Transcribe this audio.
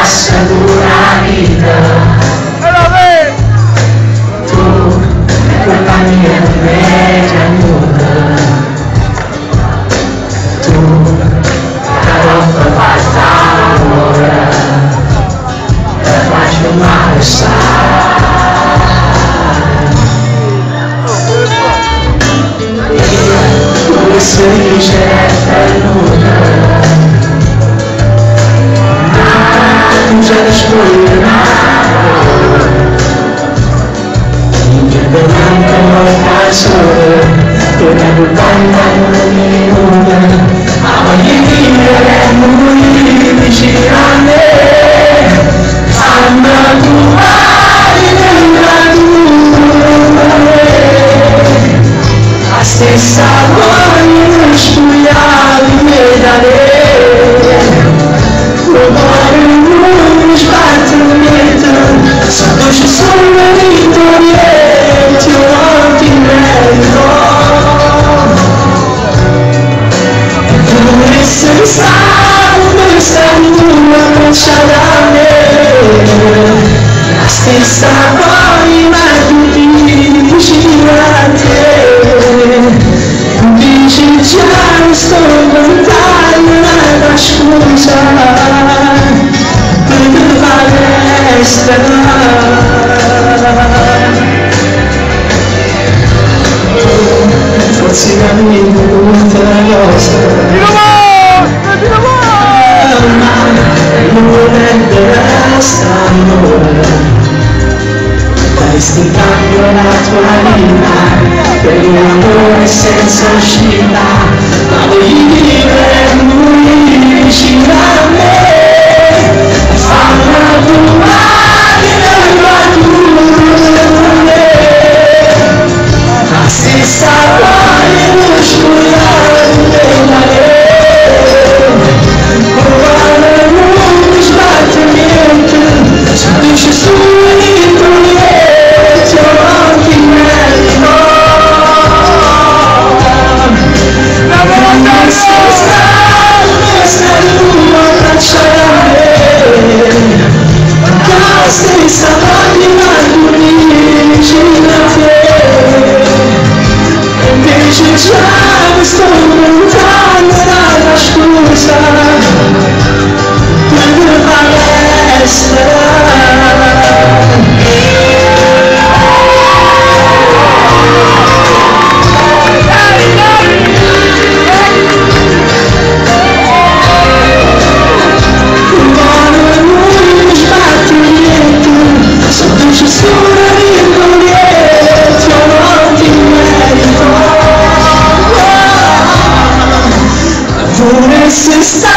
assegura vita. Tu è quella mia media nuda. Tu la roba fatta l'amore e faccio male sai. Come si dice è nuda. Just waiting out. You the land of my soul. You never come down any woman. I'm a year and moving girane. I'm not a stessa voglio spugliare me da lei. Santos sono vittorieti, io ti merito. E tu essere stato, sei una traccia da me. La stessa anima tu dici a te. Dici già sto lontano da scusa. Forse cammino tutta la cosa. Non è stanno. Stai stipando la tua vita per un amore senza uscita. Ma voglio vivere lui vicino a me. Falla tu la stessa voglio scivolare della provare non sbatte niente se dici su i proietti avanti merito la volta sei stato una traccia da me la stessa anima tu dici a te. Invece già sto lontano dalla scusa per la palestra. Buono non sbatti niente, sotto ci sono ricordieti, non ti merito. Vorresti stare